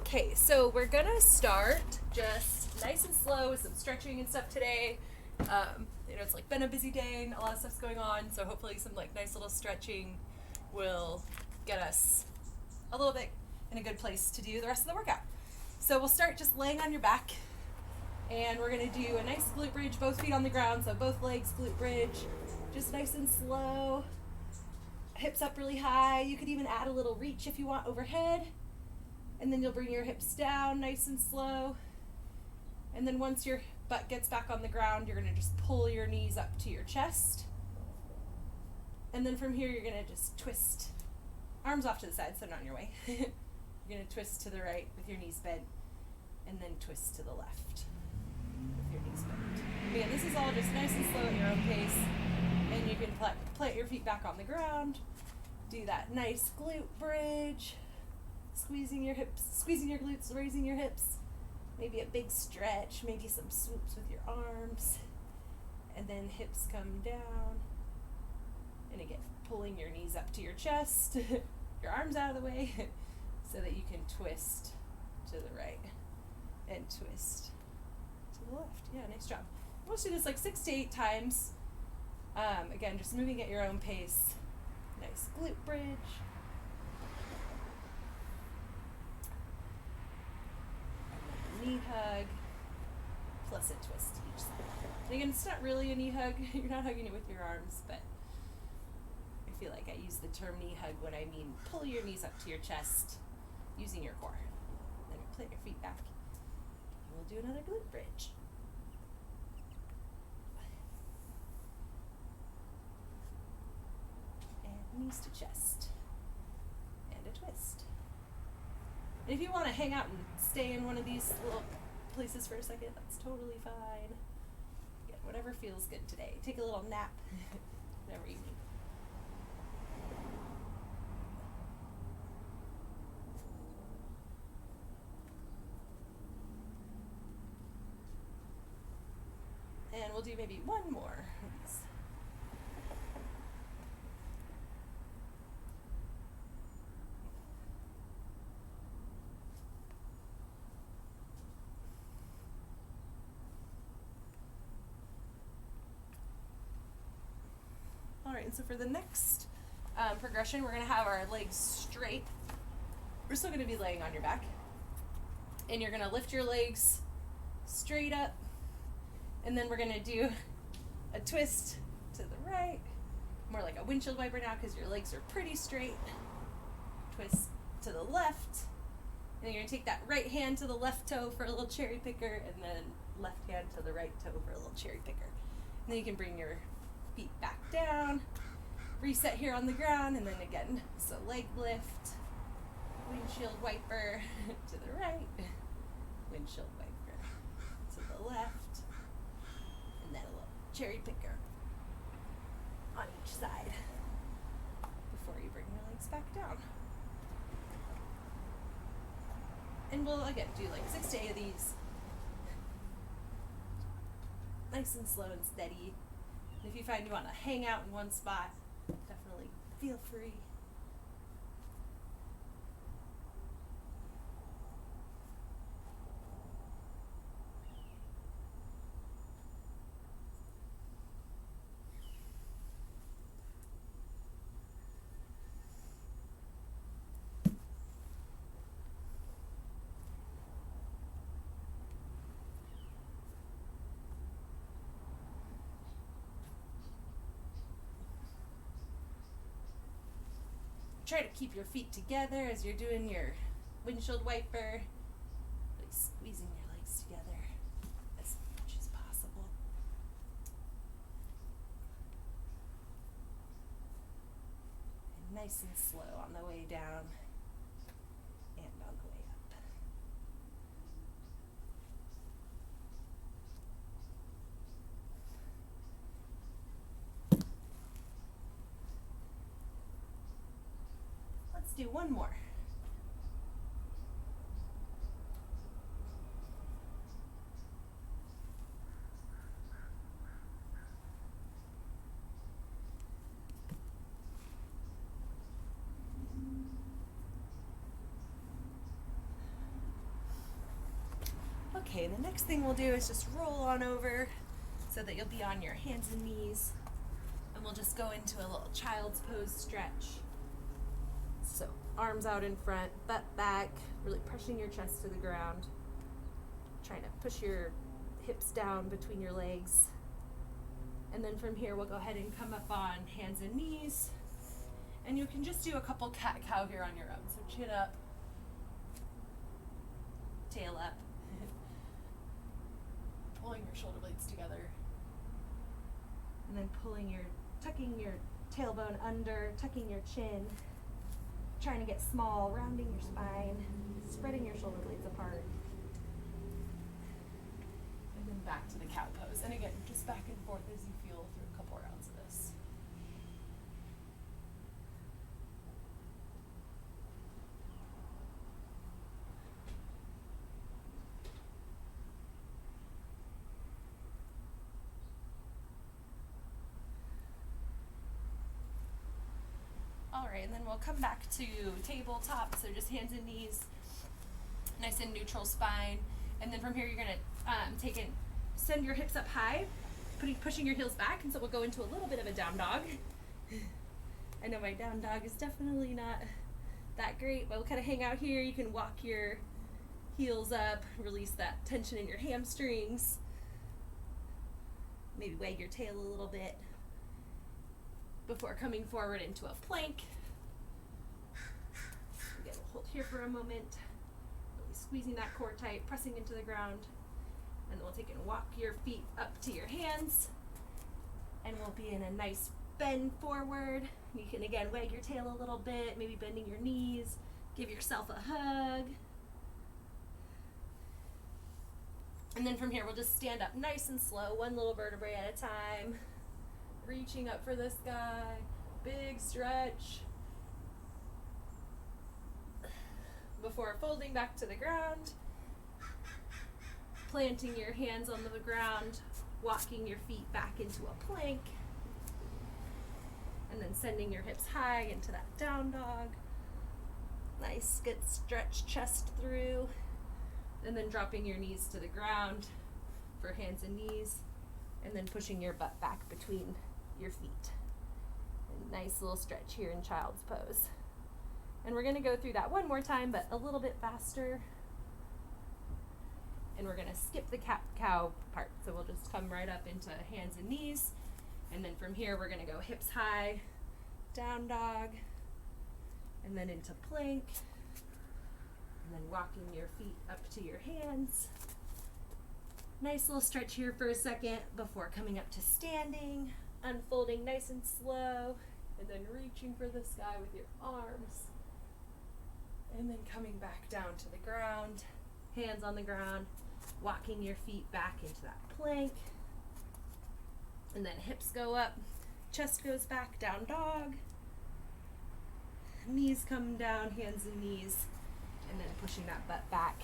Okay, so we're gonna start just nice and slow with some stretching and stuff today. It's like been a busy day and a lot of stuff's going on, so hopefully some like nice little stretching will get us a little bit in a good place to do the rest of the workout. So we'll start just laying on your back, and we're gonna do a nice glute bridge, both feet on the ground, so both legs glute bridge, just nice and slow. Hips up really high. You could even add a little reach if you want overhead. And then you'll bring your hips down nice and slow. And then once your butt gets back on the ground, you're going to just pull your knees up to your chest. And then from here, you're going to just twist. Arms off to the side, so not in your way. You're going to twist to the right with your knees bent. And then twist to the left with your knees bent. Again, this is all just nice and slow at your own pace. And you can plant your feet back on the ground. Do that nice glute bridge. Squeezing your hips, squeezing your glutes, raising your hips. Maybe a big stretch, maybe some swoops with your arms. And then hips come down. And again, pulling your knees up to your chest, your arms out of the way, so that you can twist to the right and twist to the left. Yeah, nice job. Let's do this like 6 to 8 times. Again, just moving at your own pace. Nice glute bridge. Knee hug, plus a twist to each side. And again, it's not really a knee hug. You're not hugging it with your arms, but I feel like I use the term knee hug when I mean pull your knees up to your chest using your core. Then plant your feet back. And we'll do another glute bridge. And knees to chest. And a twist. And if you want to hang out and stay in one of these little places for a second, that's totally fine. Yeah, whatever feels good today. Take a little nap, whatever you need. And we'll do maybe one more of these. Alright, and so for the next progression, we're going to have our legs straight. We're still going to be laying on your back. And you're going to lift your legs straight up. And then we're going to do a twist to the right. More like a windshield wiper now because your legs are pretty straight. Twist to the left. And then you're going to take that right hand to the left toe for a little cherry picker. And then left hand to the right toe for a little cherry picker. And then you can bring your feet back down, reset here on the ground, and then again, so leg lift, windshield wiper to the right, windshield wiper to the left, and then a little cherry picker on each side before you bring your legs back down. And we'll again do like 6 to 8 of these, nice and slow and steady. If you find you want to hang out in one spot, definitely feel free. Try to keep your feet together as you're doing your windshield wiper, like squeezing your legs together as much as possible. And nice and slow on the way down and on the way up. Do one more. Okay, the next thing we'll do is just roll on over so that you'll be on your hands and knees. And we'll just go into a little child's pose stretch. So arms out in front, butt back, really pushing your chest to the ground. Trying to push your hips down between your legs. And then from here, we'll go ahead and come up on hands and knees. And you can just do a couple cat-cow here on your own. So chin up, tail up, pulling your shoulder blades together. And then tucking your tailbone under, tucking your chin, trying to get small, rounding your spine, spreading your shoulder blades apart. And then back to the cow pose. And again, just back and forth as you feel through a couple rounds of this. All right, and then we'll come back to tabletop, so just hands and knees, nice and neutral spine. And then from here, you're gonna send your hips up high, pushing your heels back, and so we'll go into a little bit of a down dog. I know my down dog is definitely not that great, but we'll kind of hang out here. You can walk your heels up, release that tension in your hamstrings. Maybe wag your tail a little bit before coming forward into a plank. Again, we'll hold here for a moment, really squeezing that core tight, pressing into the ground. And then we'll take and walk your feet up to your hands. And we'll be in a nice bend forward. You can again wag your tail a little bit, maybe bending your knees, give yourself a hug. And then from here, we'll just stand up nice and slow, one little vertebrae at a time. Reaching up for the sky, big stretch. Before folding back to the ground. Planting your hands on the ground, walking your feet back into a plank, and then sending your hips high into that down dog. Nice, good stretch chest through, and then dropping your knees to the ground for hands and knees, and then pushing your butt back between your feet. And nice little stretch here in child's pose. And we're gonna go through that one more time, but a little bit faster. And we're gonna skip the cat-cow part. So we'll just come right up into hands and knees. And then from here, we're gonna go hips high, down dog, and then into plank. And then walking your feet up to your hands. Nice little stretch here for a second before coming up to standing, unfolding nice and slow, and then reaching for the sky with your arms. And then coming back down to the ground, hands on the ground. Walking your feet back into that plank. And then hips go up, chest goes back, down dog. Knees come down, hands and knees. And then pushing that butt back,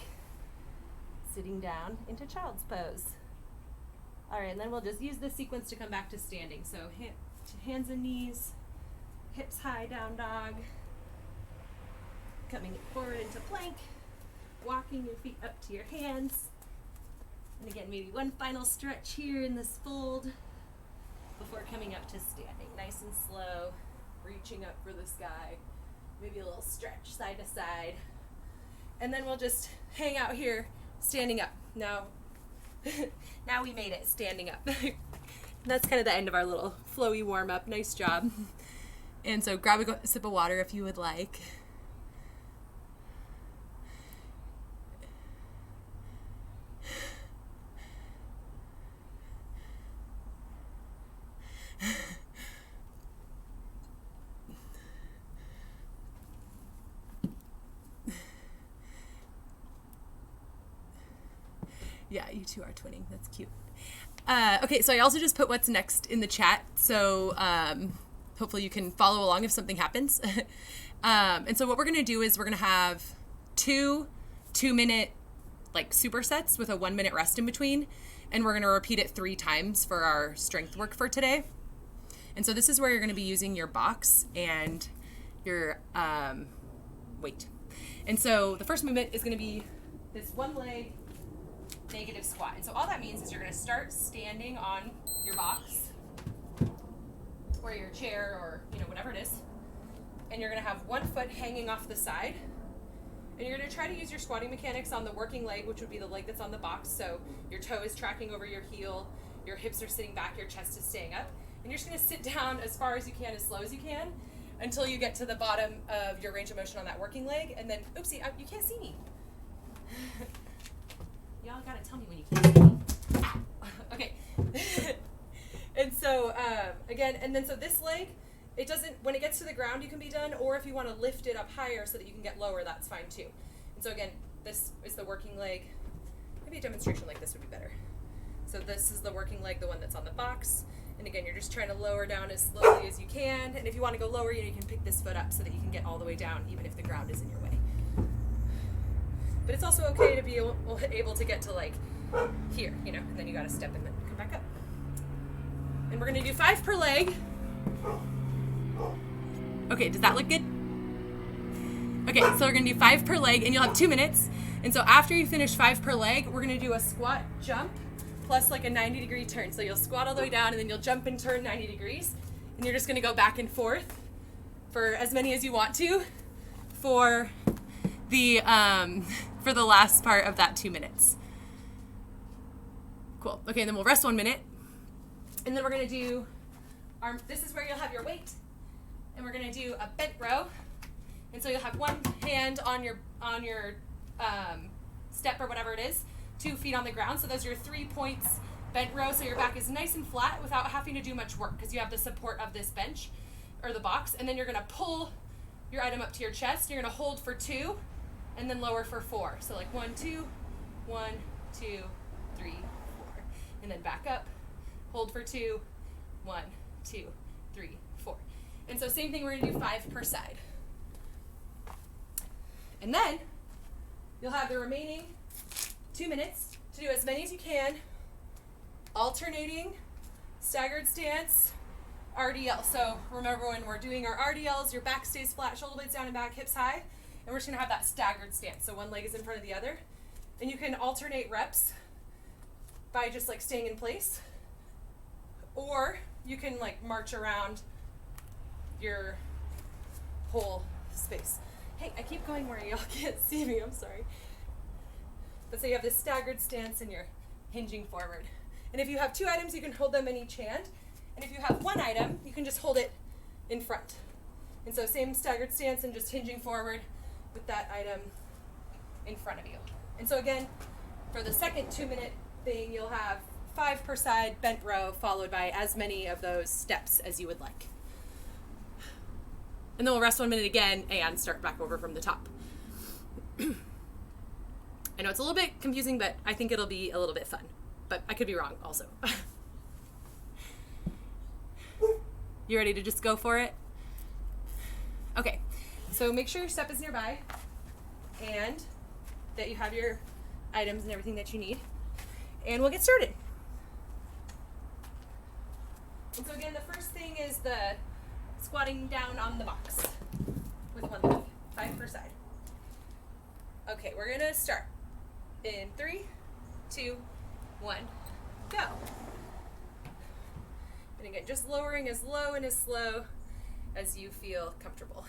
sitting down into child's pose. All right, and then we'll just use this sequence to come back to standing. So hands and knees, hips high, down dog. Coming forward into plank, walking your feet up to your hands. And again, maybe one final stretch here in this fold before coming up to standing. Nice and slow, reaching up for the sky. Maybe a little stretch side to side. And then we'll just hang out here, standing up. Now we made it, standing up. That's kind of the end of our little flowy warm up. Nice job. And so grab a sip of water if you would like. Yeah, you two are twinning. That's cute. Okay, so I also just put what's next in the chat, so hopefully you can follow along if something happens. And so what we're going to do is we're going to have two 2-minute like supersets with a 1-minute rest in between, and we're going to repeat it 3 times for our strength work for today. And so this is where you're going to be using your box and your weight. And so the first movement is going to be this one leg negative squat. And so all that means is you're going to start standing on your box or your chair or, whatever it is. And you're going to have one foot hanging off the side. And you're going to try to use your squatting mechanics on the working leg, which would be the leg that's on the box. So your toe is tracking over your heel, your hips are sitting back, your chest is staying up. And you're just going to sit down as far as you can, as slow as you can, until you get to the bottom of your range of motion on that working leg. And then, oopsie, you can't see me. Y'all got to tell me when you can't see me. Okay. And so, again, and then so this leg, it doesn't, when it gets to the ground, you can be done, or if you want to lift it up higher so that you can get lower, that's fine too. And so again, this is the working leg. Maybe a demonstration like this would be better. So this is the working leg, the one that's on the box. And again, you're just trying to lower down as slowly as you can. And if you want to go lower, you can pick this foot up so that you can get all the way down, even if the ground is in your way. But it's also okay to be able to get to like here, and then you got to step and then come back up. And we're going to do 5 per leg. Okay, does that look good? Okay, so we're going to do 5 per leg, and you'll have 2 minutes. And so after you finish 5 per leg, we're going to do a squat jump plus like a 90-degree turn. So you'll squat all the way down, and then you'll jump and turn 90 degrees. And you're just going to go back and forth for as many as you want to for the last part of that 2 minutes. Cool. Okay, and then we'll rest 1 minute. And then we're going to do this is where you'll have your weight. And we're going to do a bent row. And so you'll have one hand on your step or whatever it is, 2 feet on the ground. So those are your 3 points bent row. So your back is nice and flat without having to do much work because you have the support of this bench or the box. And then you're going to pull your item up to your chest. You're going to hold for 2 and then lower for 4. So like 1, 2, 1, 2, 3, 4. And then back up, hold for 2, 1, 2, 3, 4. And so same thing, we're going to do 5 per side. And then you'll have the remaining 2 minutes to do as many as you can, alternating, staggered stance, RDL. So remember when we're doing our RDLs, your back stays flat, shoulder blades down and back, hips high, and we're just going to have that staggered stance. So one leg is in front of the other. And you can alternate reps by just like staying in place, or you can like march around your whole space. Hey, I keep going where y'all can't see me, I'm sorry. But so you have this staggered stance and you're hinging forward. And if you have 2 items, you can hold them in each hand. And if you have 1 item, you can just hold it in front. And so same staggered stance and just hinging forward with that item in front of you. And so again, for the second 2-minute thing, you'll have 5 per side bent row followed by as many of those steps as you would like. And then we'll rest 1 minute again and start back over from the top. I know it's a little bit confusing, but I think it'll be a little bit fun. But I could be wrong also. You ready to just go for it? Okay, so make sure your step is nearby and that you have your items and everything that you need. And we'll get started. And so again, the first thing is the squatting down on the box with 1 leg, 5 per side. Okay, we're gonna start in 3, 2, 1, go. And again, just lowering as low and as slow as you feel comfortable.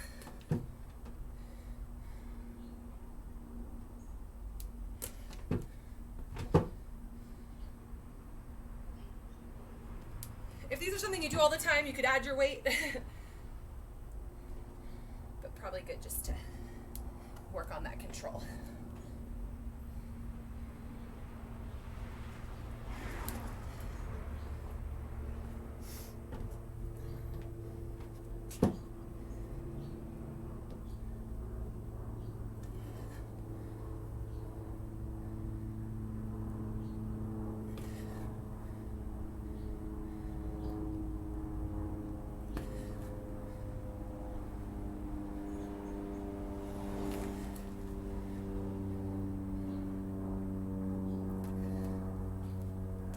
If these are something you do all the time, you could add your weight. But probably good just to work on that control.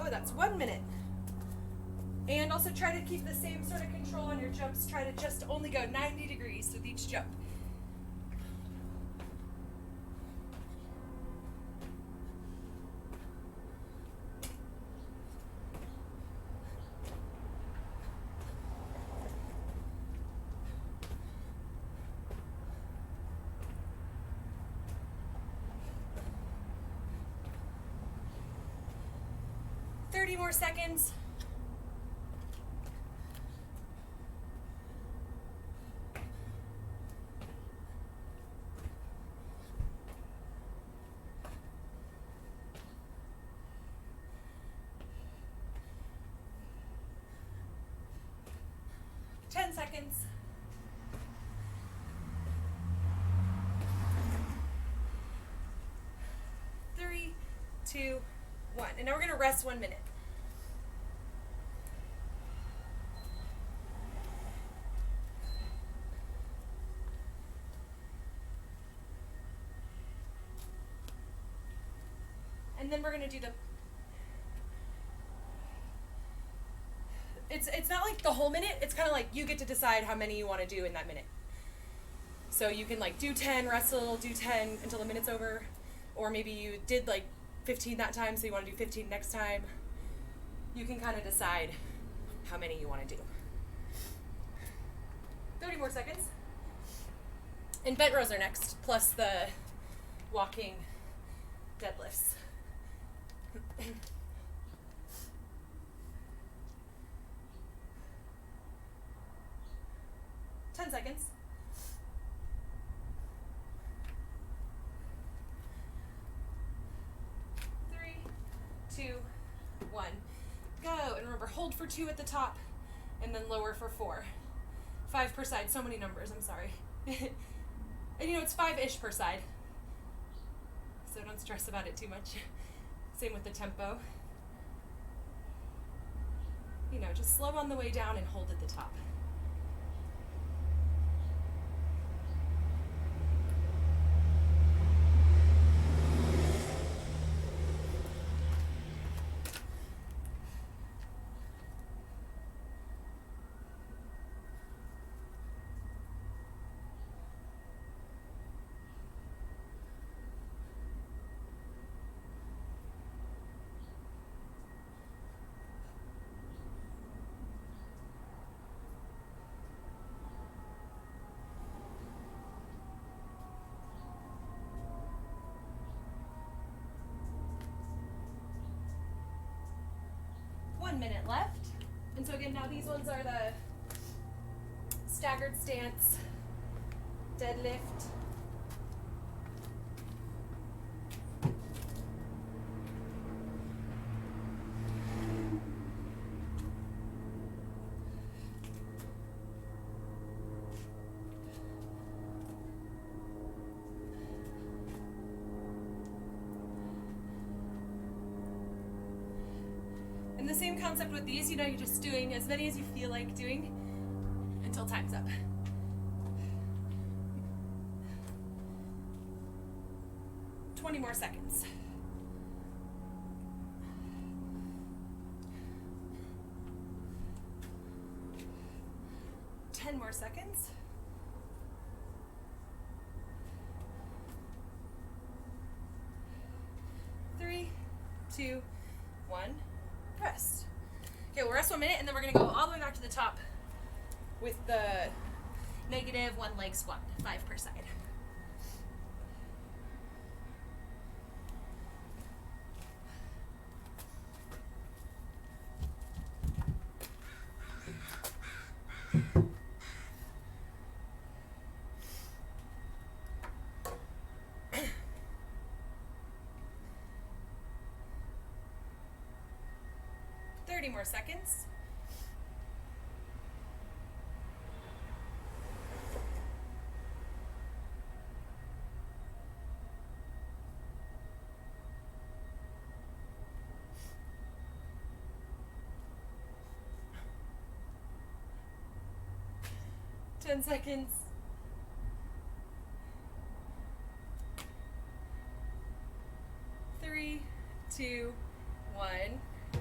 That's 1 minute. And also try to keep the same sort of control on your jumps. Try to just only go 90 degrees with each jump. 30 more seconds. Seconds. 3, 2, 1. And now we're going to rest 1 minute. And then we're going to do the... It's not like the whole minute. It's kind of like you get to decide how many you want to do in that minute. So you can like do 10, rest a little, do 10 until the minute's over. Or maybe you did like 15 that time, so you want to do 15 next time. You can kind of decide how many you want to do. 30 more seconds. And bent rows are next, plus the walking deadlifts. 10 seconds. 3, 2, 1. Go. And remember, hold for 2 at the top, and then lower for 4. 5 per side. So many numbers, I'm sorry. And you know, it's 5-ish per side. So don't stress about it too much. Same with the tempo. You know, just slow on the way down and hold at the top. Minute left. And so again, now these ones are the staggered stance, deadlift, and the same concept with these, you know, you're just doing as many as you feel like doing until time's up. Twenty more seconds. 10 more seconds. 3, 2, 1. Rest. Okay, we'll rest 1 minute, and then we're going to go all the way back to the top with the negative 1 leg squat, 5 per side. More seconds. 10 seconds. 3, 2, 1,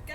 go!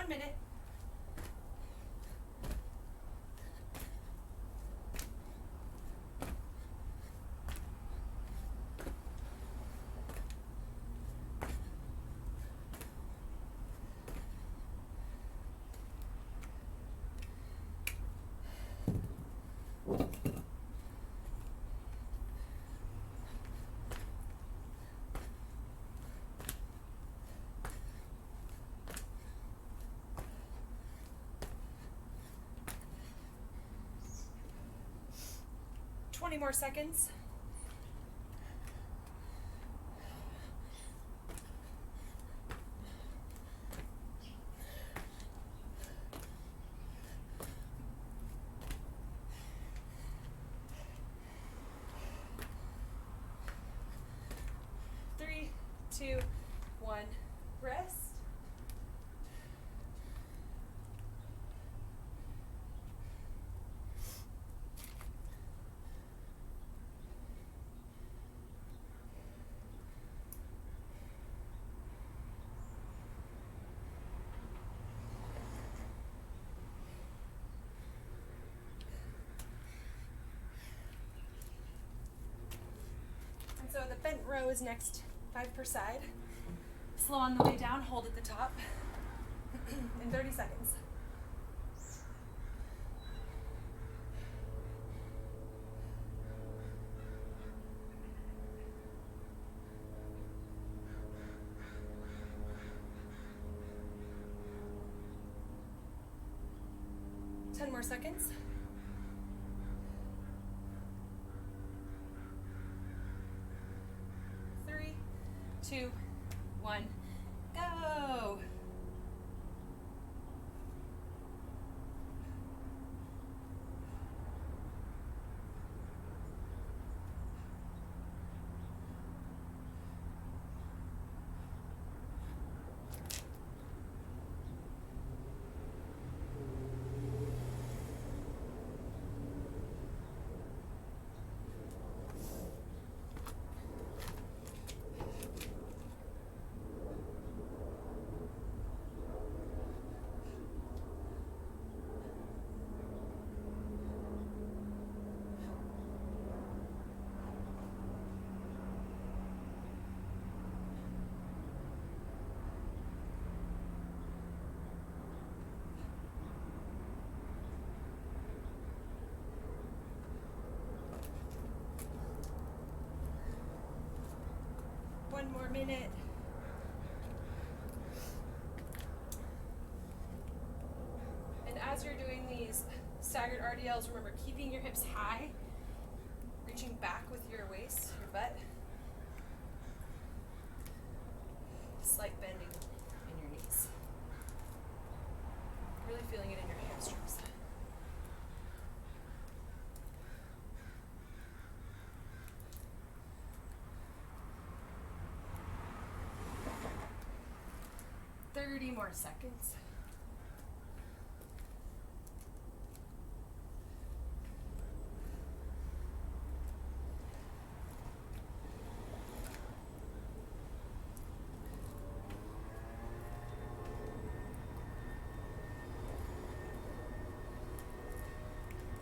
1 minute. More seconds. Three, two, one, rest. So the bent row is next, 5 per side. Slow on the way down, hold at the top in 30 seconds. Ten more seconds. 2, 1, go. One more minute. And as you're doing these staggered RDLs, remember keeping your hips high, reaching back with your waist, your butt. Slight bending in your knees. Really feeling it in your hamstrings. More seconds.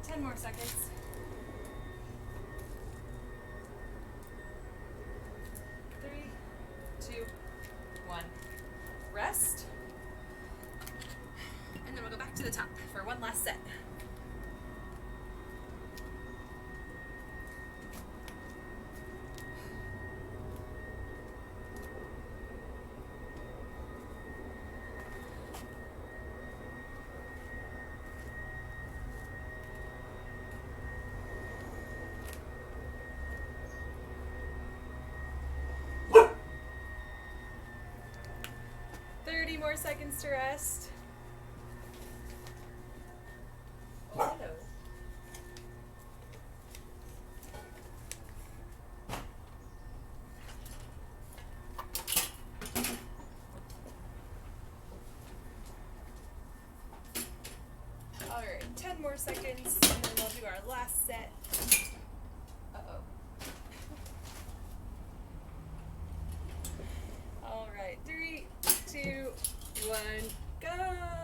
Ten more seconds. 3, 2, 1. Rest. And then we'll go back to the top for one last set. More seconds to rest. Hello. All right, 10 more seconds, and then we'll do our last set. All right, 3, 2, 1, go.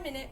minute.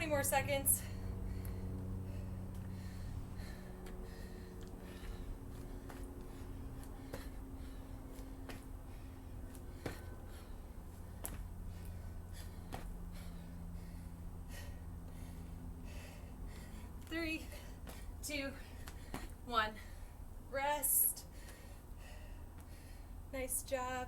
More seconds. Three, two, one. Rest. Nice job.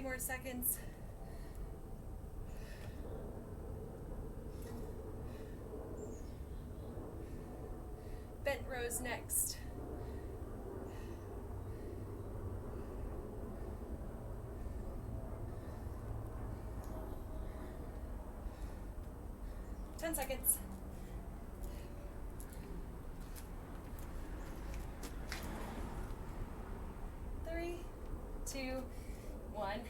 More seconds. Bent rows next. Ten seconds. Three, two, one,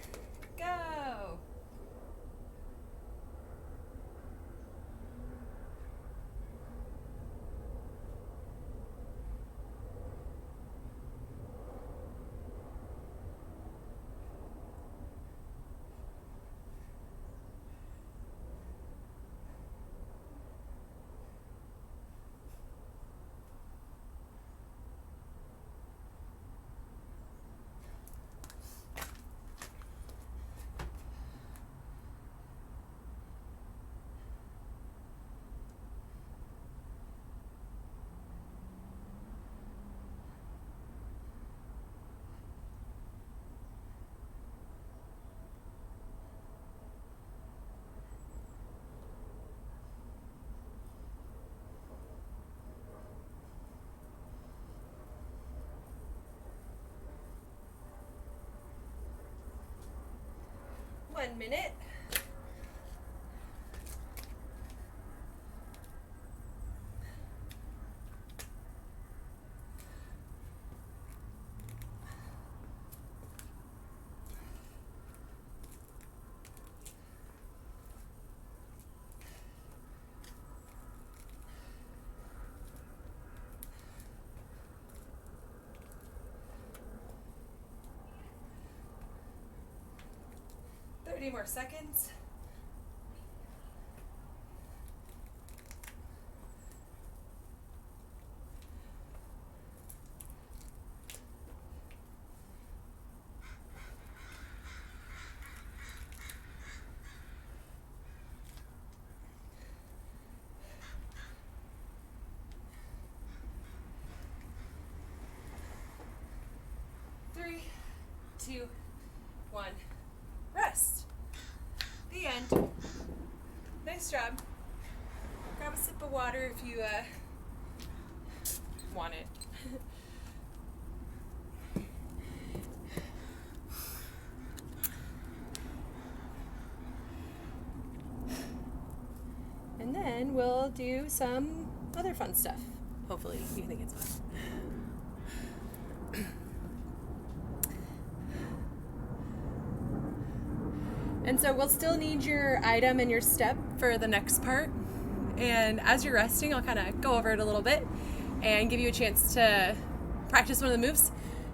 go. One minute. More seconds. Three, two, one. Rest. The end. Nice job. Grab a sip of water if you want it. And then we'll do some other fun stuff. Hopefully you think it's fun. And so we'll still need your item and your step for the next part. And as you're resting, I'll kind of go over it a little bit and give you a chance to practice one of the moves,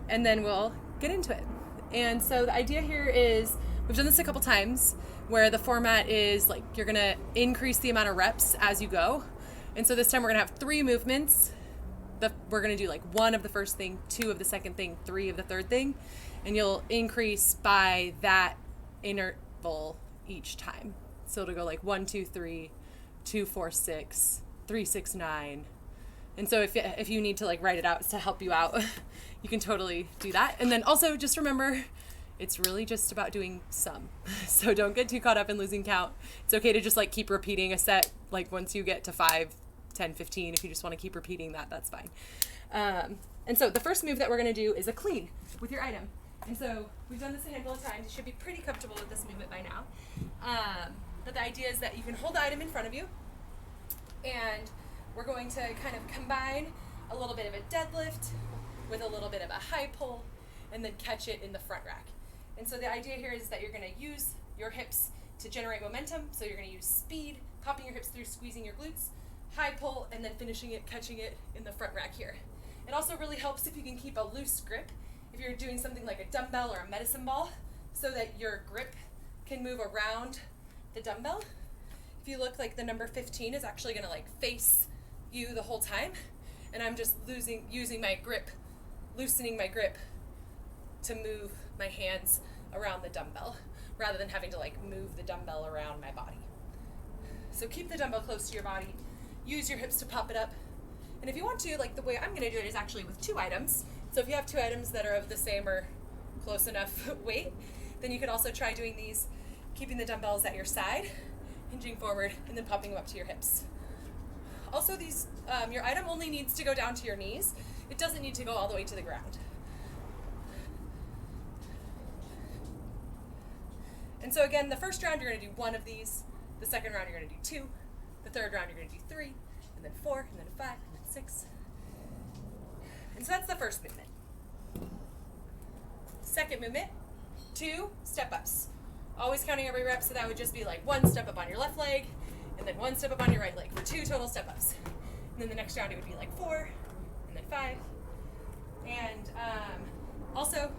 and then we'll get into it. And so the idea here is, we've done this a couple times, where the format is like you're going to increase the amount of reps as you go. And so this time we're going to have 3 movements. We're going to do like 1 of the first thing, 2 of the second thing, 3 of the third thing. And you'll increase by that interval each time. So it'll go like 1, 2, 3, 2, 4, 6, 3, 6, 9. And so if you need to like write it out to help you out, you can totally do that. And then also just remember, it's really just about doing some. So don't get too caught up in losing count. It's okay to just like keep repeating a set. Like once you get to 5, 10, 15, if you just want to keep repeating that, that's fine. And so the first move that we're going to do is a clean with your item. And so we've done this a handful of times. You should be pretty comfortable with this movement by now. But the idea is that you can hold the item in front of you, and we're going to kind of combine a little bit of a deadlift with a little bit of a high pull, and then catch it in the front rack. And so the idea here is that you're going to use your hips to generate momentum. So you're going to use speed, popping your hips through, squeezing your glutes, high pull, and then finishing it, catching it in the front rack here. It also really helps if you can keep a loose grip if you're doing something like a dumbbell or a medicine ball, so that your grip can move around the dumbbell. If you look, like the number 15 is actually going to like face you the whole time, and I'm just using my grip, loosening my grip to move my hands around the dumbbell rather than having to like move the dumbbell around my body. So keep the dumbbell close to your body, use your hips to pop it up. And if you want to, like the way I'm going to do it is actually with 2 items. So if you have 2 items that are of the same or close enough weight, then you could also try doing these, keeping the dumbbells at your side, hinging forward, and then popping them up to your hips. Also, these your item only needs to go down to your knees. It doesn't need to go all the way to the ground. And so again, the first round you're going to do 1 of these. The second round you're going to do 2. The third round you're going to do 3, and then 4, and then 5, and then 6. And so that's the first movement. Second movement, 2 step-ups. Always counting every rep, so that would just be like 1 step up on your left leg, and then 1 step up on your right leg for 2 total step-ups. And then the next round it would be like 4, and then 5. And also,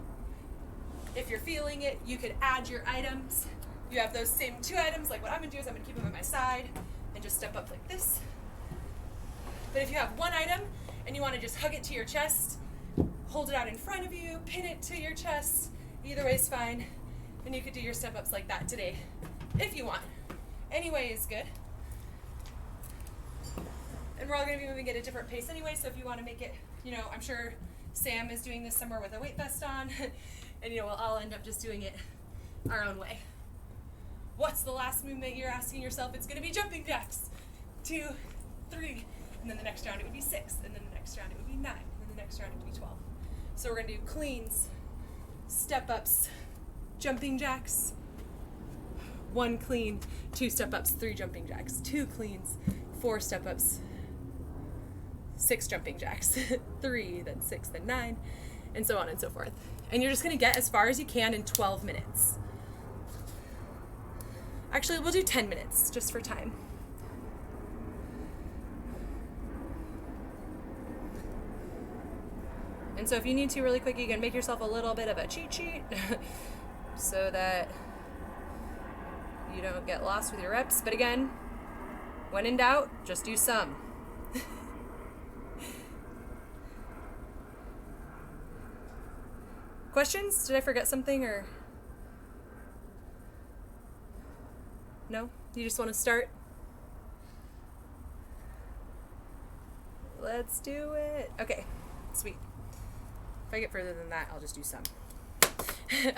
if you're feeling it, you could add your items. You have those same 2 items, like what I'm going to do is I'm going to keep them at my side and just step up like this. But if you have 1 item and you want to just hug it to your chest, hold it out in front of you, pin it to your chest, either way is fine. And you could do your step-ups like that today, if you want. Any way is good. And we're all going to be moving at a different pace anyway, so if you want to make it, I'm sure Sam is doing this somewhere with a weight vest on, and we'll all end up just doing it our own way. What's the last movement you're asking yourself? It's going to be jumping jacks. 2, 3, and then the next round it would be 6, and then the next round it would be 9, and then the next round it would be 12. So we're going to do cleans, step-ups, jumping jacks, 1 clean, 2 step-ups, 3 jumping jacks, 2 cleans, 4 step-ups, 6 jumping jacks, 3, then 6, then 9, and so on and so forth. And you're just going to get as far as you can in 12 minutes. Actually, we'll do 10 minutes just for time. And so if you need to really quick, you can make yourself a little bit of a cheat sheet so that you don't get lost with your reps. But again, when in doubt, just do some. Questions? Did I forget something or? No? You just want to start? Let's do it. Okay, sweet. If I get further than that, I'll just do some.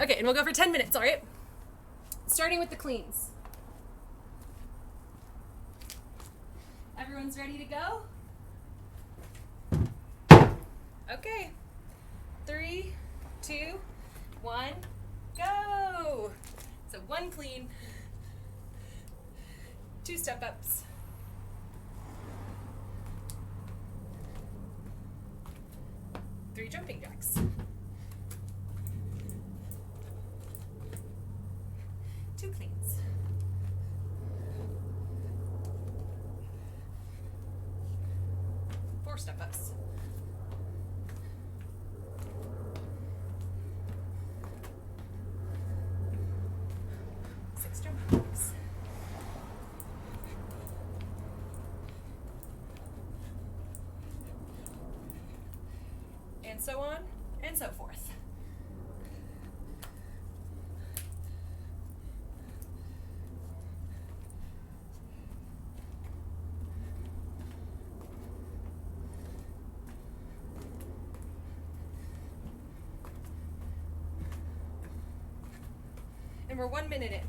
Okay, and we'll go for 10 minutes, all right? Starting with the cleans. Everyone's ready to go? Okay. 3, 2, 1, go! So 1 clean, 2 step-ups, 3 jumping jacks, 2 cleans, 4 step-ups, 6 jumping jacks, and so on and so forth. we're 1 minute in.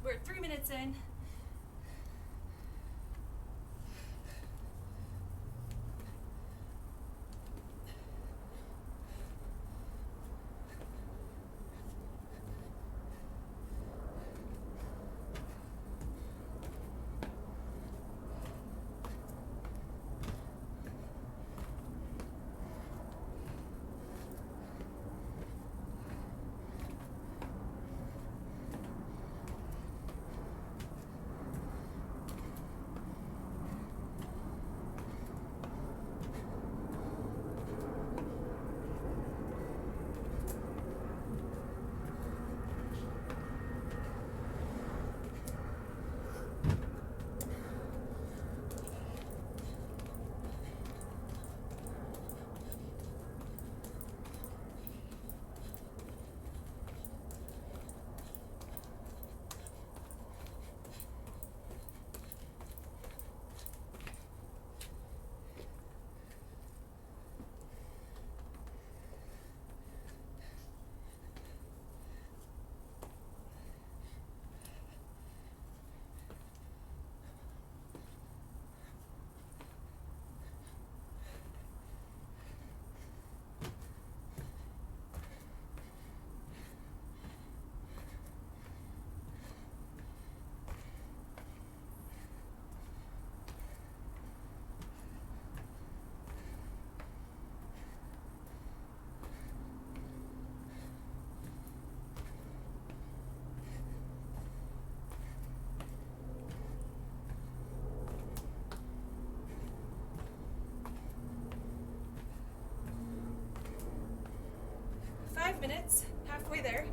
We're 3 minutes in. Minutes, halfway there.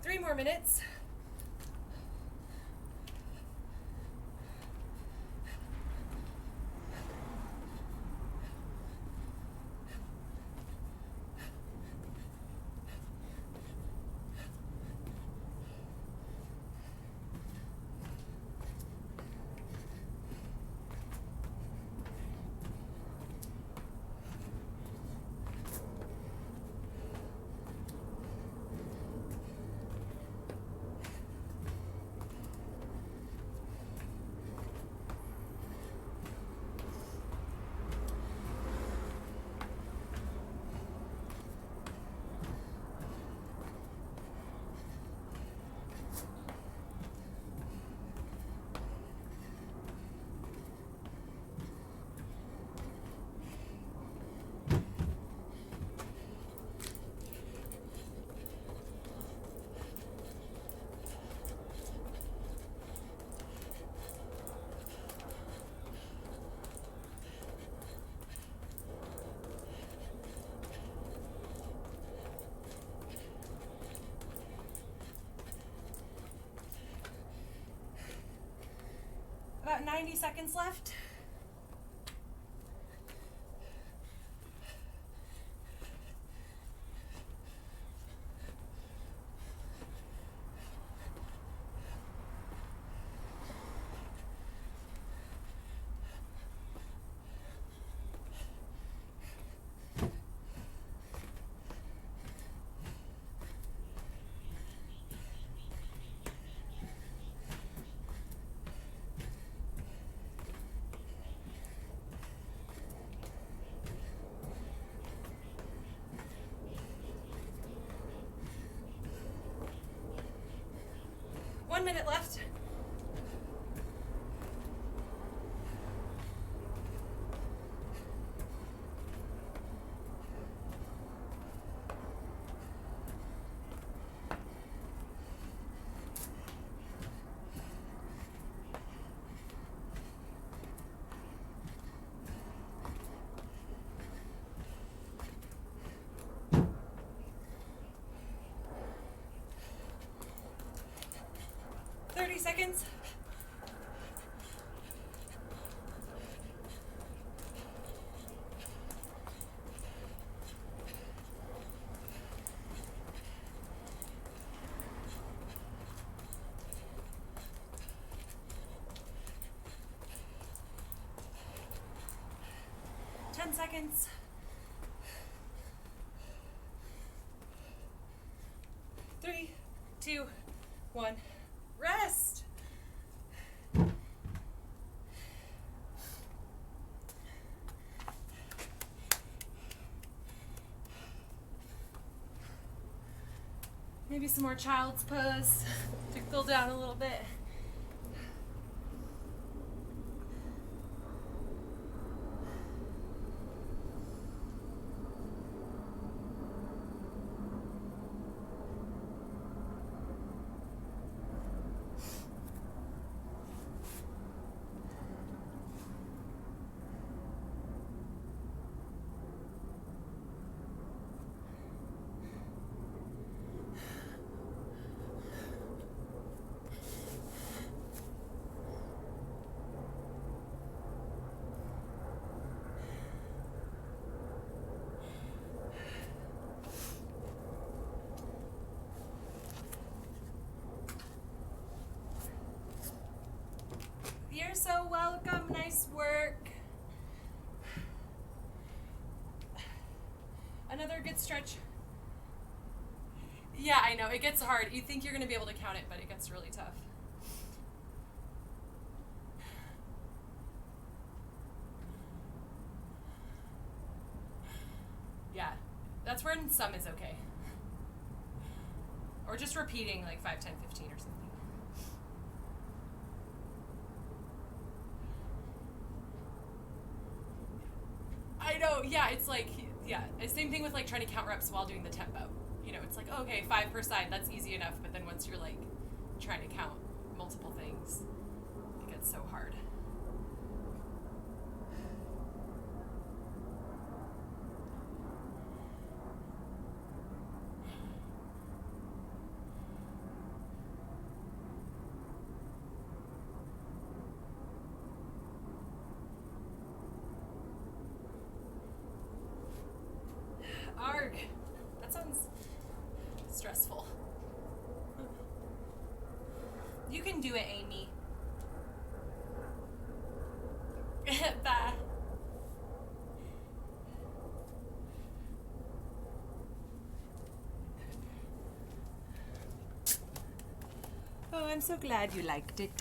Three more minutes. About 90 seconds left. One minute left. Seconds. Ten seconds. 3, 2, 1. Rest. Maybe some more child's pose to cool down a little bit. You're so welcome. Nice work. Another good stretch. Yeah, I know. It gets hard. You think you're going to be able to count it, but it gets really tough. Yeah. That's where some is okay. Or just repeating like 5, 10, 15 or something. I know, yeah, it's like, yeah, same thing with like trying to count reps while doing the tempo. You know, it's like, oh, okay, 5 per side, that's easy enough, but then once you're like trying to count multiple things, it gets so hard. Arg. That sounds stressful. You can do it, Amy. Bye. Oh, I'm so glad you liked it.